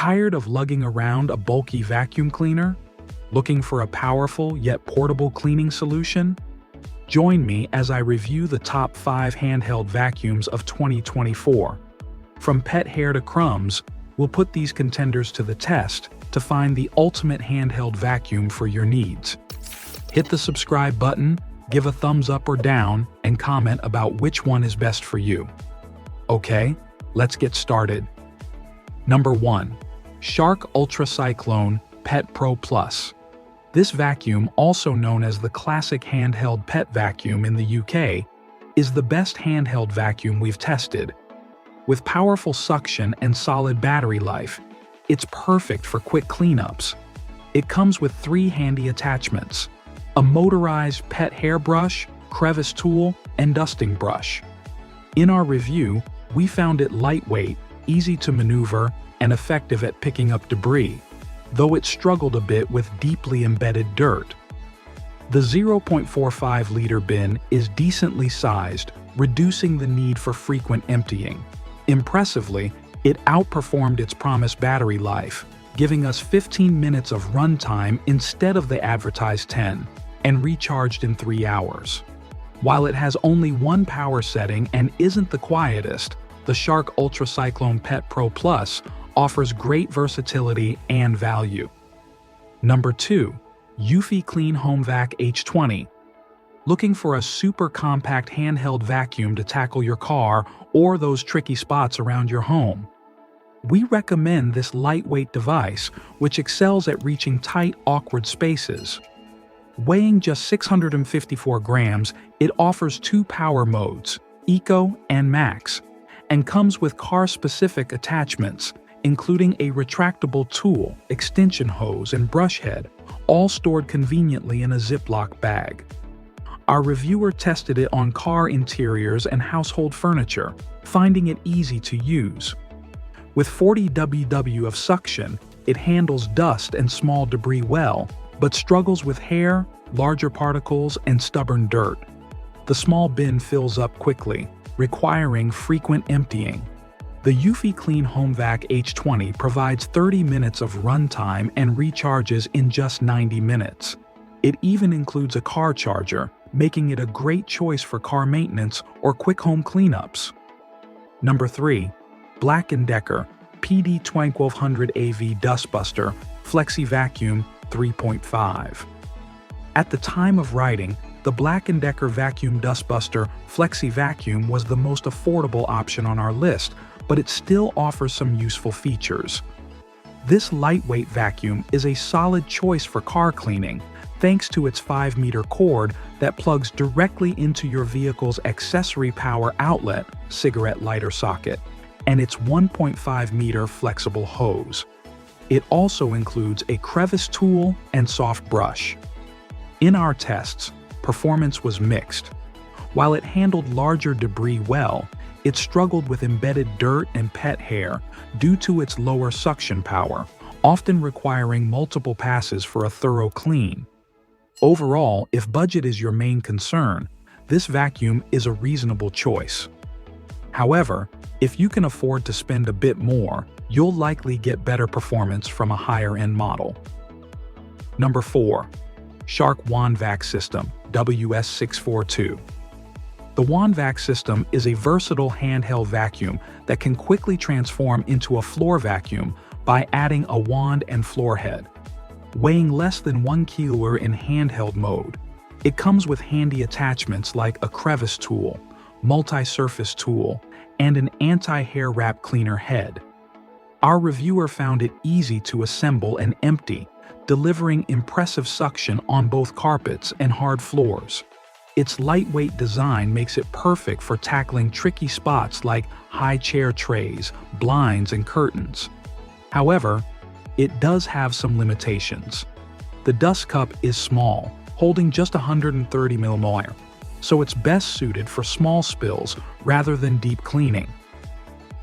Tired of lugging around a bulky vacuum cleaner? Looking for a powerful yet portable cleaning solution? Join me as I review the top 5 handheld vacuums of 2024. From pet hair to crumbs, we'll put these contenders to the test to find the ultimate handheld vacuum for your needs. Hit the subscribe button, give a thumbs up or down, and comment about which one is best for you. Okay, let's get started. Number 1. Shark UltraCyclone Pet Pro Plus. This vacuum, also known as the classic handheld pet vacuum in the UK, is the best handheld vacuum we've tested. With powerful suction and solid battery life, it's perfect for quick cleanups. It comes with 3 handy attachments: a motorized pet hairbrush, crevice tool, and dusting brush. In our review, we found it lightweight, easy to maneuver, and effective at picking up debris, though it struggled a bit with deeply embedded dirt. The 0.45-liter bin is decently sized, reducing the need for frequent emptying. Impressively, it outperformed its promised battery life, giving us 15 minutes of runtime instead of the advertised 10, and recharged in 3 hours. While it has only one power setting and isn't the quietest, the Shark UltraCyclone Pet Pro Plus offers great versatility and value. Number 2. Eufy Clean HomeVac H20. Looking for a super compact handheld vacuum to tackle your car or those tricky spots around your home? We recommend this lightweight device, which excels at reaching tight, awkward spaces. Weighing just 654 grams, it offers 2 power modes, Eco and Max, and comes with car-specific attachments, including a retractable tool, extension hose, and brush head, all stored conveniently in a Ziploc bag. Our reviewer tested it on car interiors and household furniture, finding it easy to use. With 40 WW of suction, it handles dust and small debris well, but struggles with hair, larger particles, and stubborn dirt. The small bin fills up quickly, requiring frequent emptying. The Eufy Clean HomeVac H20 provides 30 minutes of runtime and recharges in just 90 minutes. It even includes a car charger, making it a great choice for car maintenance or quick home cleanups. Number 3. Black & Decker PD 1200 AV Dustbuster Flexi Vacuum 3.5. At the time of writing, the Black & Decker Vacuum Dustbuster Flexi Vacuum was the most affordable option on our list, but it still offers some useful features. This lightweight vacuum is a solid choice for car cleaning, thanks to its 5-meter cord that plugs directly into your vehicle's accessory power outlet, cigarette lighter socket, and its 1.5-meter flexible hose. It also includes a crevice tool and soft brush. In our tests, performance was mixed. While it handled larger debris well, it struggled with embedded dirt and pet hair due to its lower suction power, often requiring multiple passes for a thorough clean. Overall, if budget is your main concern, this vacuum is a reasonable choice. However, if you can afford to spend a bit more, you'll likely get better performance from a higher-end model. Number 4. Shark WandVac System WS642. The WandVac System is a versatile handheld vacuum that can quickly transform into a floor vacuum by adding a wand and floor head. Weighing less than 1 kilo in handheld mode, it comes with handy attachments like a crevice tool, multi-surface tool, and an anti-hair wrap cleaner head. Our reviewer found it easy to assemble and empty, delivering impressive suction on both carpets and hard floors. Its lightweight design makes it perfect for tackling tricky spots like high chair trays, blinds, and curtains. However, it does have some limitations. The dust cup is small, holding just 130 ml, so it's best suited for small spills rather than deep cleaning.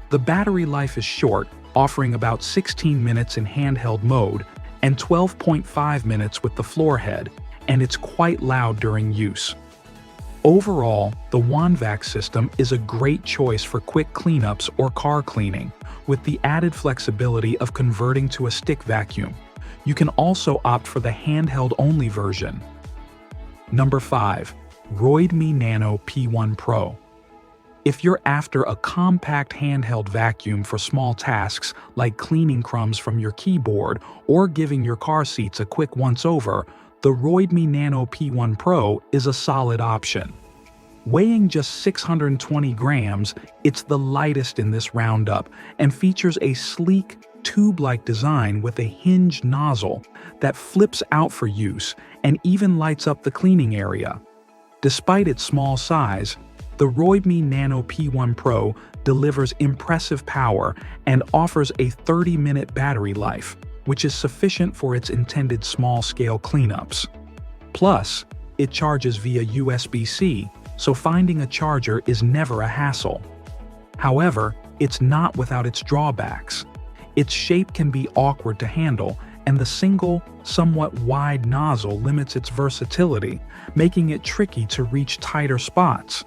The battery life is short, offering about 16 minutes in handheld mode and 12.5 minutes with the floor head, and it's quite loud during use. Overall, the WandVac system is a great choice for quick cleanups or car cleaning, with the added flexibility of converting to a stick vacuum. You can also opt for the handheld-only version. Number 5. Roidmi Nano P1 Pro. If you're after a compact handheld vacuum for small tasks like cleaning crumbs from your keyboard or giving your car seats a quick once-over, the Roidmi Nano P1 Pro is a solid option. Weighing just 620 grams, it's the lightest in this roundup and features a sleek, tube-like design with a hinged nozzle that flips out for use and even lights up the cleaning area. Despite its small size, the Roidmi Nano P1 Pro delivers impressive power and offers a 30-minute battery life, which is sufficient for its intended small-scale cleanups. Plus, it charges via USB-C, so finding a charger is never a hassle. However, it's not without its drawbacks. Its shape can be awkward to handle, and the single, somewhat wide nozzle limits its versatility, making it tricky to reach tighter spots.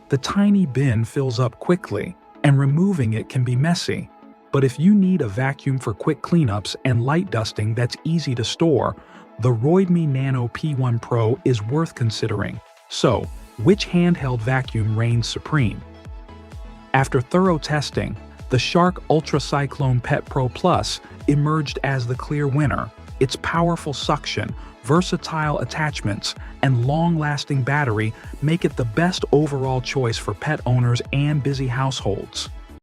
The tiny bin fills up quickly, and removing it can be messy. But if you need a vacuum for quick cleanups and light dusting that's easy to store, the Roidmi Nano P1 Pro is worth considering. So, which handheld vacuum reigns supreme? After thorough testing, the Shark UltraCyclone Pet Pro Plus emerged as the clear winner. Its powerful suction, versatile attachments, and long-lasting battery make it the best overall choice for pet owners and busy households.